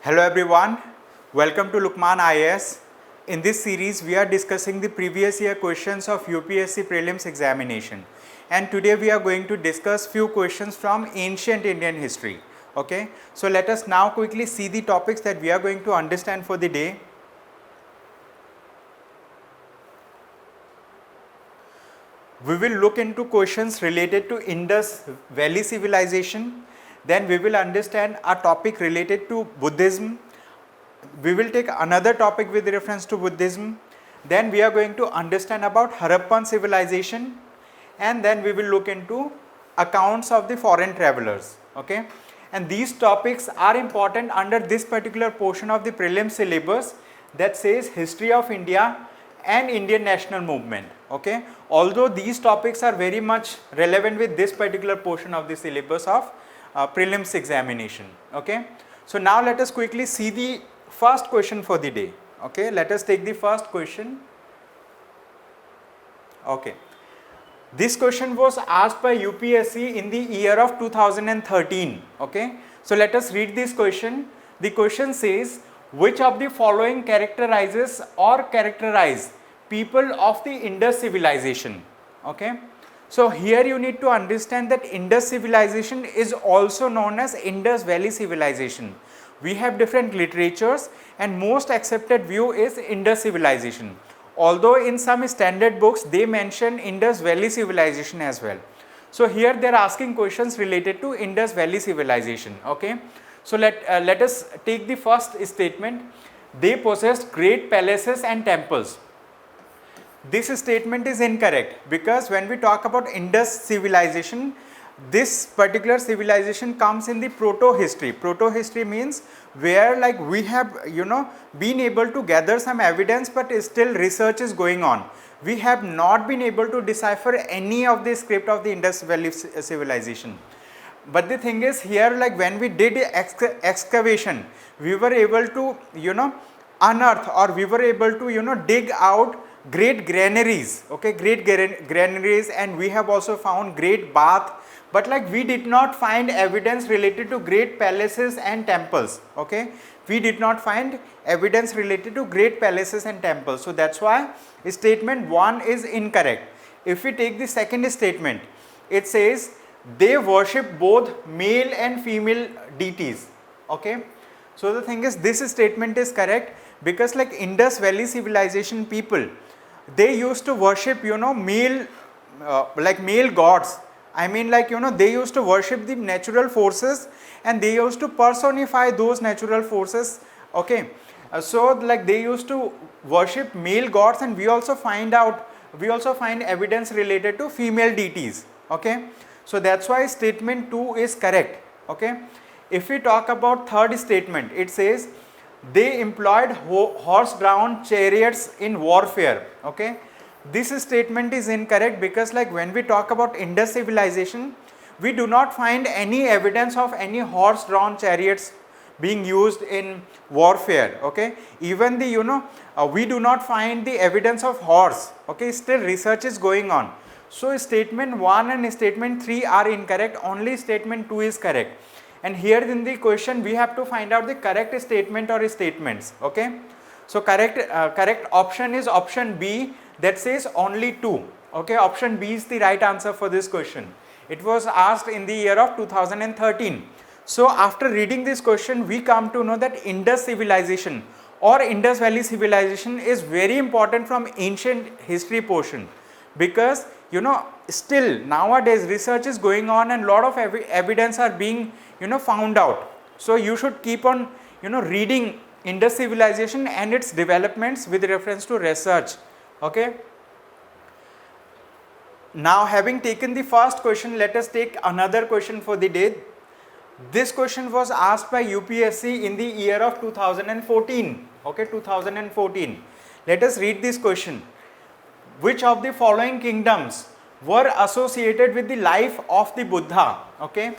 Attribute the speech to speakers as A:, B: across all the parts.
A: Hello everyone, welcome to Lukman IAS. In this series we are discussing the previous year questions of UPSC prelims examination, and today we are going to discuss few questions from ancient Indian history. Okay, so let us now quickly see the topics that we are going to understand for the day. We will look into questions related to Indus Valley civilization. Then we will understand a topic related to Buddhism. We will take another topic with reference to Buddhism. Then we are going to understand about Harappan civilization, and then we will look into accounts of the foreign travelers. Okay, and these topics are important under this particular portion of the prelim syllabus that says history of India and Indian national movement. Okay, although these topics are very much relevant with this particular portion of the syllabus of prelims examination. Okay, so now let us quickly see the first question for the day. Okay, let us take the first question. Okay, this question was asked by UPSC in the year of 2013. Okay, so let us read this question. The question says, which of the following characterizes or characterize people of the Indus civilization? Okay, so here you need to understand that Indus civilization is also known as Indus Valley civilization. We have different literatures, and most accepted view is Indus civilization. Although in some standard books they mention Indus Valley civilization as well. So here they are asking questions related to Indus Valley civilization. Okay, so let us take the first statement. They possessed great palaces and temples. This statement is incorrect, because when we talk about Indus civilization, this particular civilization comes in the proto-history. Proto-history means where like we have been able to gather some evidence, but still research is going on. We have not been able to decipher any of the script of the Indus Valley civilization. But the thing is here, like when we did excavation, we were able to unearth, or we were able to dig out great granaries. Okay, great granaries, and we have also found great bath, but like we did not find evidence related to great palaces and temples. Okay, we did not find evidence related to great palaces and temples, so that's why statement 1 is incorrect. If we take the second statement, it says they worship both male and female deities. Okay, so the thing is, this statement is correct, because like Indus Valley civilization people, they used to worship male male gods. I mean, like they used to worship the natural forces, and they used to personify those natural forces. Okay, so like they used to worship male gods, and we also find evidence related to female deities. Okay, so that's why statement 2 is correct. Okay, if we talk about third statement, it says they employed horse-drawn chariots in warfare. Okay, this statement is incorrect, because like when we talk about Indus civilization, we do not find any evidence of any horse-drawn chariots being used in warfare. Okay, even the we do not find the evidence of horse. Okay, still research is going on. So statement 1 and statement 3 are incorrect, only statement 2 is correct. And here in the question we have to find out the correct statement or statements. Okay, so correct option is option B, that says only 2. Okay, option B is the right answer for this question. It was asked in the year of 2013. So after reading this question, we come to know that Indus civilization or Indus Valley civilization is very important from ancient history portion, because still nowadays research is going on, and lot of evidence are being found out. So you should keep on reading Indus civilization and its developments with reference to research. Okay, now having taken the first question, let us take another question for the day. This question was asked by UPSC in the year of 2014. Okay, 2014. Let us read this question. Which of the following kingdoms were associated with the life of the Buddha? Okay,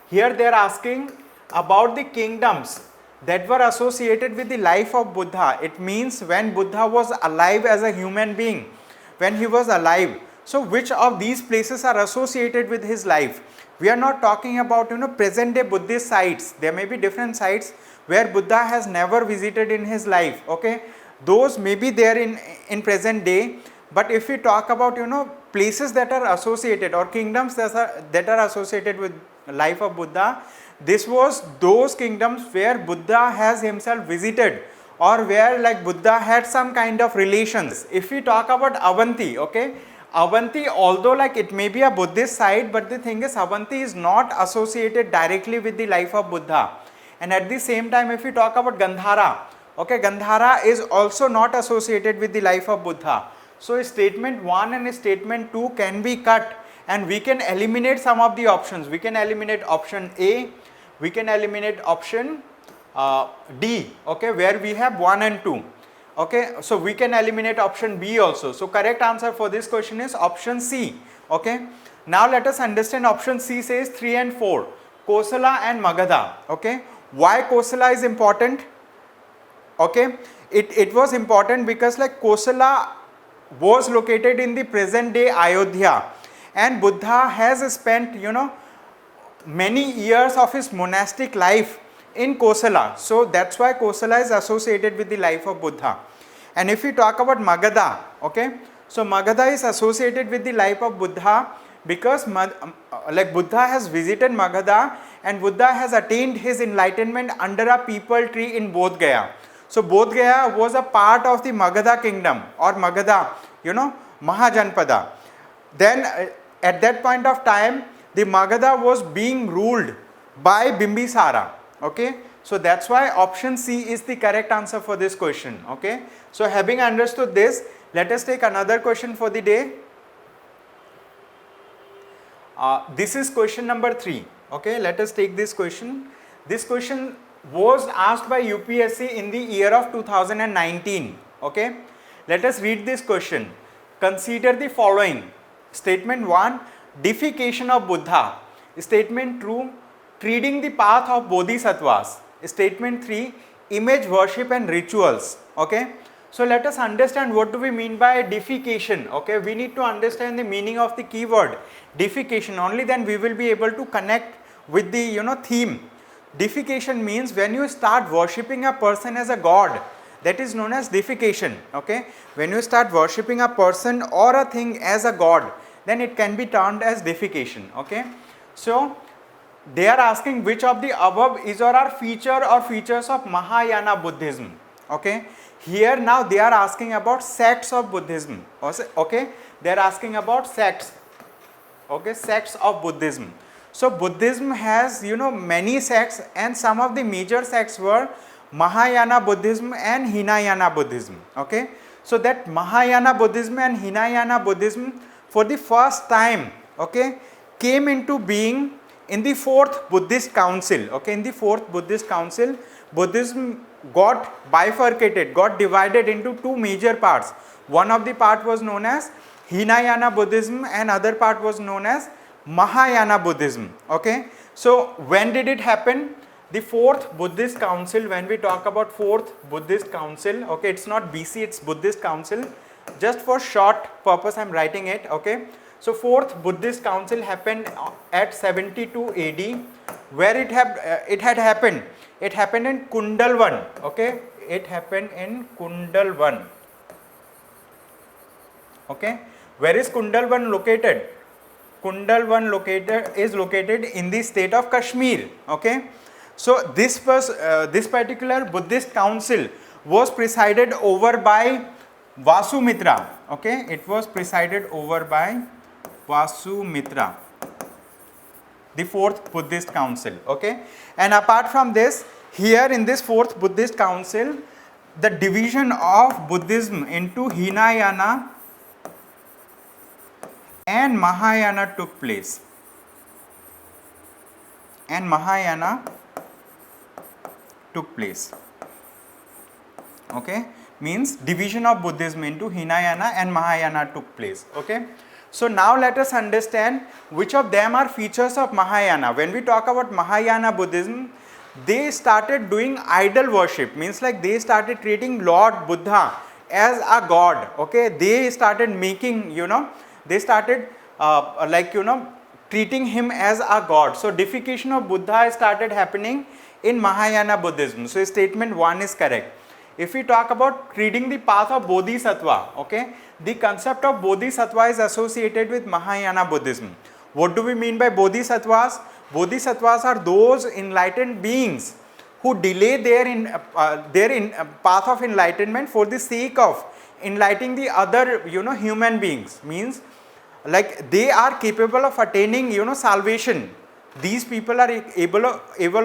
A: here they are asking about the kingdoms that were associated with the life of Buddha. It means when Buddha was alive as a human being, when he was alive. So which of these places are associated with his life? We are not talking about present day Buddhist sites. There may be different sites where Buddha has never visited in his life. Okay, those may be there in present day. But if we talk about places that are associated or kingdoms that are associated with life of Buddha, this was those kingdoms where Buddha has himself visited, or where like Buddha had some kind of relations. If we talk about Avanti, okay, Avanti, although like it may be a Buddhist site, but the thing is Avanti is not associated directly with the life of Buddha. And at the same time, if we talk about Gandhara, okay, Gandhara is also not associated with the life of Buddha. So statement 1 and statement 2 can be cut, and we can eliminate some of the options. We can eliminate option A, we can eliminate option D, okay, where we have 1 and 2. Okay, so we can eliminate option B also. So correct answer for this question is option C. Okay, now let us understand option C says 3 and 4, Kosala and Magadha. Okay, why Kosala is important? Okay, it was important because like Kosala was located in the present day Ayodhya, and Buddha has spent many years of his monastic life in Kosala. So that's why Kosala is associated with the life of Buddha. And if we talk about Magadha, okay, so Magadha is associated with the life of Buddha because like Buddha has visited Magadha, and Buddha has attained his enlightenment under a peepal tree in Bodh Gaya. So Bodh Gaya was a part of the Magadha kingdom, or Magadha, Mahajanpada. Then at that point of time, the Magadha was being ruled by Bimbisara. Okay, so that's why option C is the correct answer for this question. Okay, so having understood this, let us take another question for the day. This is question number 3. Okay, let us take this question. This question was asked by UPSC in the year of 2019. Okay, let us read this question. Consider the following. Statement 1, deification of Buddha. Statement 2, treading the path of Bodhisattvas. Statement 3, image worship and rituals. Okay, so let us understand what do we mean by deification. Okay, we need to understand the meaning of the keyword deification. Only then we will be able to connect with the theme. Deification means when you start worshipping a person as a god, that is known as deification. Okay, when you start worshipping a person or a thing as a god, then it can be termed as deification. Okay, so they are asking which of the above is or are feature or features of Mahayana Buddhism. Okay, here now they are asking about sects of Buddhism. Okay, they are asking about sects. Okay, sects of Buddhism. So Buddhism has many sects, and some of the major sects were Mahayana Buddhism and Hinayana Buddhism. Okay, so that Mahayana Buddhism and Hinayana Buddhism for the first time, okay, came into being in the 4th Buddhist Council. Okay, in the 4th Buddhist Council, Buddhism got bifurcated, got divided into 2 major parts. One of the part was known as Hinayana Buddhism, and other part was known as Mahayana Buddhism. Okay, so when did it happen? The 4th Buddhist Council, when we talk about 4th Buddhist Council, okay, it's not BC, it's Buddhist Council. Just for short purpose I am writing it. Okay, so 4th Buddhist Council happened at 72 AD. Where it had happened? It happened in Kundalwan. Okay, it happened in Kundalwan. Okay, where is Kundalwan located? Kundalwan is located in the state of Kashmir. Okay, so this particular Buddhist council was presided over by Vasumitra. Okay, it was presided over by Vasumitra, the 4th Buddhist Council. Okay, and apart from this, here in this 4th Buddhist Council, the division of Buddhism into Hinayana and Mahayana took place. And Mahayana took place. Okay, means division of Buddhism into Hinayana and Mahayana took place. Okay, so now let us understand which of them are features of Mahayana. When we talk about Mahayana Buddhism, they started doing idol worship, means like they started treating Lord Buddha as a god. Okay, they started making, they started treating him as a god. So deification of Buddha started happening in Mahayana Buddhism. So statement 1 is correct. If we talk about treading the path of Bodhisattva, okay, the concept of Bodhisattva is associated with Mahayana Buddhism. What do we mean by Bodhisattvas? Bodhisattvas are those enlightened beings who delay their path of enlightenment for the sake of enlightening the other, human beings. Means like they are capable of attaining, salvation. These people are able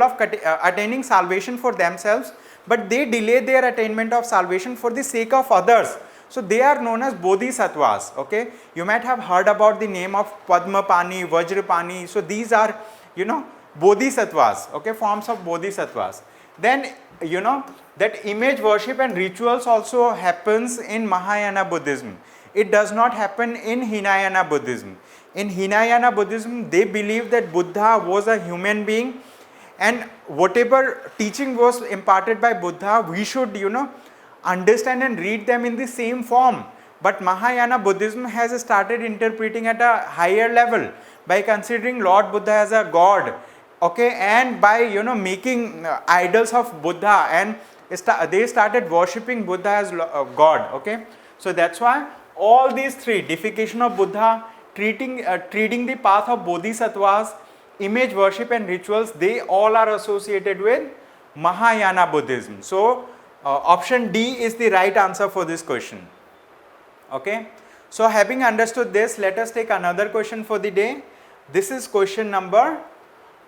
A: of attaining salvation for themselves, but they delay their attainment of salvation for the sake of others. So they are known as Bodhisattvas. Okay, you might have heard about the name of Padmapani, Vajrapani. So these are, Bodhisattvas, okay, forms of Bodhisattvas. Then, that image worship and rituals also happens in Mahayana Buddhism. It does not happen in Hinayana Buddhism. In Hinayana Buddhism, they believe that Buddha was a human being, and whatever teaching was imparted by Buddha, we should, understand and read them in the same form. But Mahayana Buddhism has started interpreting at a higher level by considering Lord Buddha as a god, okay, and by making idols of Buddha, and they started worshipping Buddha as god. Okay, so that's why all these three, deification of Buddha, treating the path of Bodhisattvas, image worship and rituals, they all are associated with Mahayana Buddhism. So option D is the right answer for this question. Okay, so having understood this, let us take another question for the day. This is question number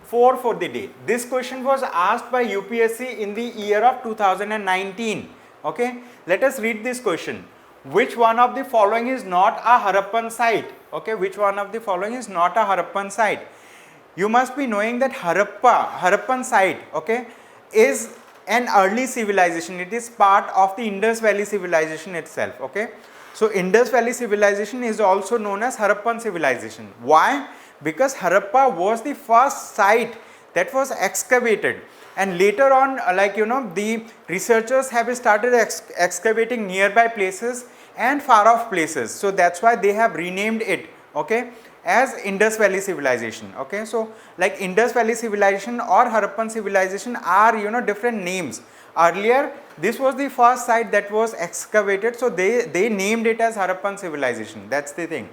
A: 4 for the day. This question was asked by UPSC in the year of 2019. Okay, let us read this question. Which one of the following is not a Harappan site? Okay, which one of the following is not a Harappan site? You must be knowing that Harappan site, okay, is an early civilization. It is part of the Indus Valley civilization itself. Okay, so Indus Valley civilization is also known as Harappan civilization. Why? Because Harappa was the first site that was excavated, and later on, the researchers have started excavating nearby places and far off places. So that's why they have renamed it, okay, as Indus Valley civilization. Okay, so like Indus Valley civilization or Harappan civilization are, different names. Earlier this was the first site that was excavated, so they named it as Harappan civilization. That's the thing.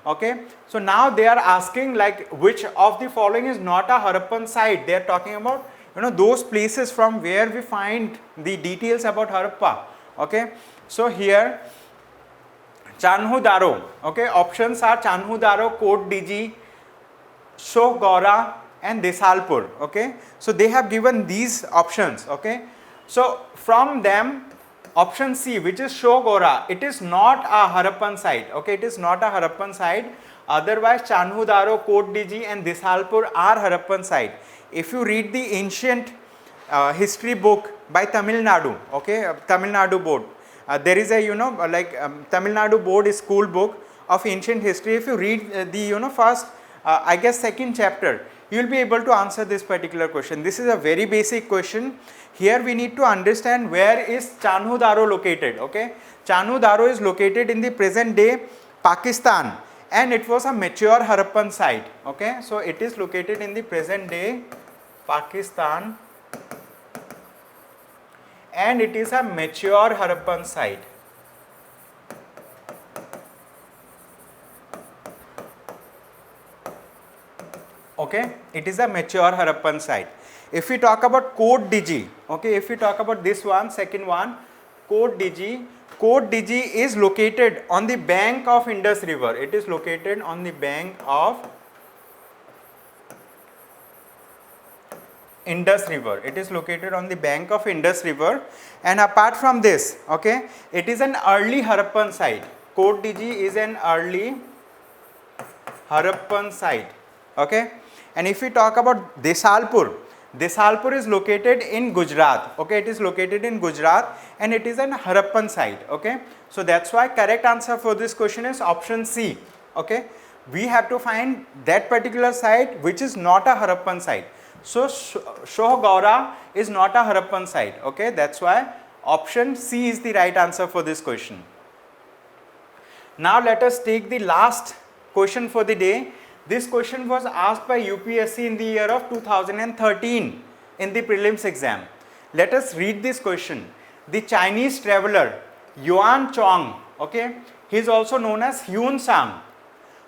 A: Okay, so now they are asking like which of the following is not a Harappan site. They are talking about, those places from where we find the details about Harappa. Okay, so here Chanhu Daro, okay, options are Chanhu Daro, Kot Diji, Shoh Gaura and Desalpur. Okay, so they have given these options. Okay, so from them, option C, which is Shoh Gaura, it is not a Harappan site. Okay, it is not a Harappan site. Otherwise Chanhu Daro, Kot Diji and Desalpur are Harappan site. If you read the ancient history book by Tamil Nadu, okay, Tamil Nadu board, there is a Tamil Nadu board school book of ancient history. If you read the first I guess second chapter, you will be able to answer this particular question. This is a very basic question. Here we need to understand where is Chanhu Daro located. Okay, Chanhu Daro is located in the present day Pakistan, and it was a mature Harappan site. Okay, so it is located in the present day Pakistan, and it is a mature Harappan site. Okay, it is a mature Harappan site. If we talk about Kot Diji, okay, if we talk about this one, second one, Kot Diji is located on the bank of Indus River. It is located on the bank of Indus River. It is located on the bank of Indus River, and apart from this, okay, it is an early Harappan site. Kot Diji is an early Harappan site. Okay, and if we talk about Desalpur, Desalpur is located in Gujarat. Okay, it is located in Gujarat and it is an Harappan site. Okay, so that's why correct answer for this question is option C. Okay, we have to find that particular site which is not a Harappan site. So Shoh Gaura is not a Harappan site. Okay, that's why option C is the right answer for this question. Now let us take the last question for the day. This question was asked by UPSC in the year of 2013 in the prelims exam. Let us read this question. The Chinese traveler Yuan Chong, okay, he is also known as Hyun Sang,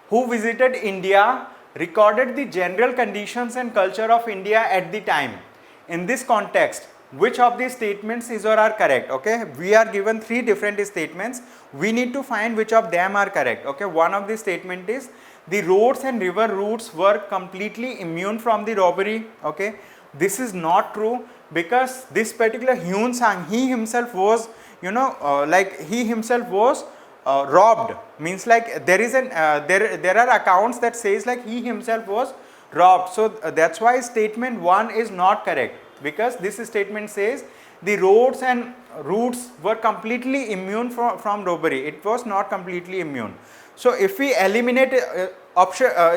A: who visited India, recorded the general conditions and culture of India at the time. In this context, which of these statements is or are correct? Okay, we are given three different statements. We need to find which of them are correct. Okay, one of the statement is the roads and river routes were completely immune from the robbery. Okay, this is not true, because this particular Hyun Sang, he himself was, robbed. Means like there is an there are accounts that says like he himself was robbed. So that's why statement 1 is not correct, because this statement says the roads and routes were completely immune from robbery. It was not completely immune. So if we eliminate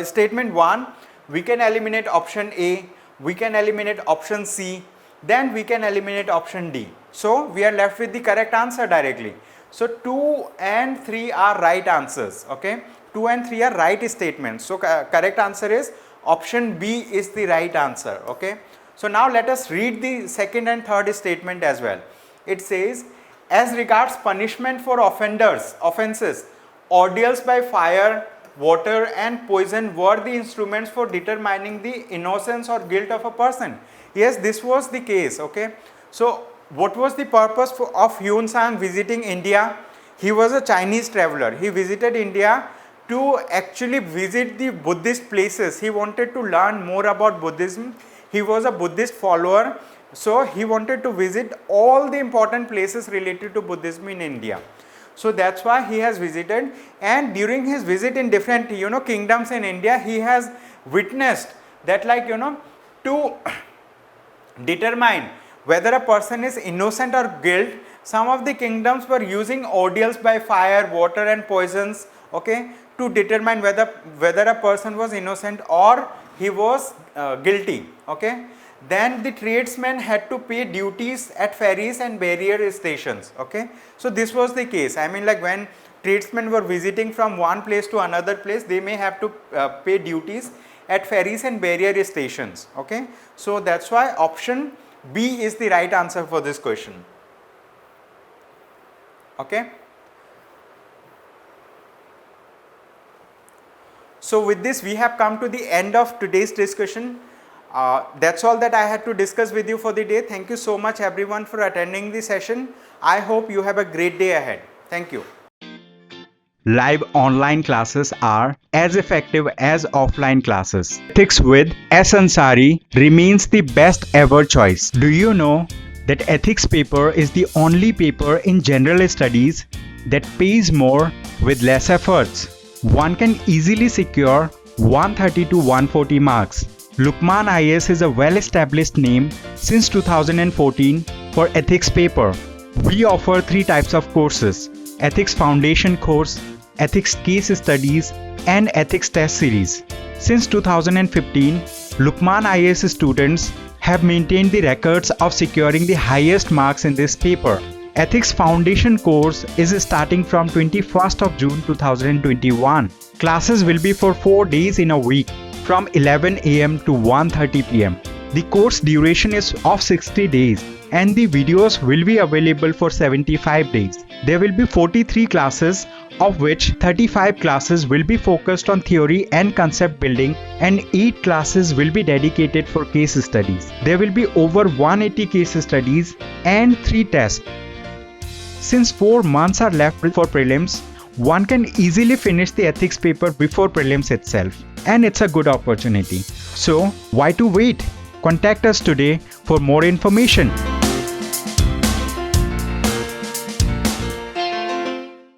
A: statement 1, we can eliminate option A, we can eliminate option C, then we can eliminate option D. So we are left with the correct answer directly. So 2 and 3 are right answers. Okay, 2 and 3 are right statements. So correct answer is option B is the right answer. Okay, so now let us read the second and third statement as well. It says, as regards punishment for offenses, ordeals by fire, water and poison were the instruments for determining the innocence or guilt of a person. Yes, this was the case. Okay, so what was the purpose of Hyun Sang visiting India? He was a Chinese traveler. He visited India to actually visit the Buddhist places. He wanted to learn more about Buddhism. He was a Buddhist follower, so he wanted to visit all the important places related to Buddhism in India. So that's why he has visited, and during his visit in different kingdoms in India, he has witnessed that to determine whether a person is innocent or guilt, some of the kingdoms were using ordeals by fire, water and poisons, okay, to determine whether a person was innocent or he was guilty. Okay, then the tradesmen had to pay duties at ferries and barrier stations. Okay, so this was the case. I mean, like when tradesmen were visiting from one place to another place, they may have to pay duties at ferries and barrier stations. Okay, so that's why option B is the right answer for this question. Okay, so with this we have come to the end of today's discussion. That's all that I had to discuss with you for the day. Thank you so much everyone for attending the session. I hope you have a great day ahead. Thank you.
B: Live online classes are as effective as offline classes. Ethics with S. Ansari remains the best ever choice. Do you know that ethics paper is the only paper in general studies that pays more with less efforts? One can easily secure 130 to 140 marks. Luqman IAS is a well-established name since 2014 for ethics paper. We offer 3 types of courses: Ethics Foundation course, Ethics Case Studies and Ethics Test Series. Since 2015, Luqman IAS students have maintained the records of securing the highest marks in this paper. Ethics Foundation course is starting from 21st of June 2021. Classes will be for 4 days in a week from 11 am to 1:30 pm. The course duration is of 60 days and the videos will be available for 75 days. There will be 43 classes, of which 35 classes will be focused on theory and concept building and 8 classes will be dedicated for case studies. There will be over 180 case studies and 3 tests. Since 4 months are left for prelims, one can easily finish the ethics paper before prelims itself, and it's a good opportunity. So why to wait? Contact us today for more information.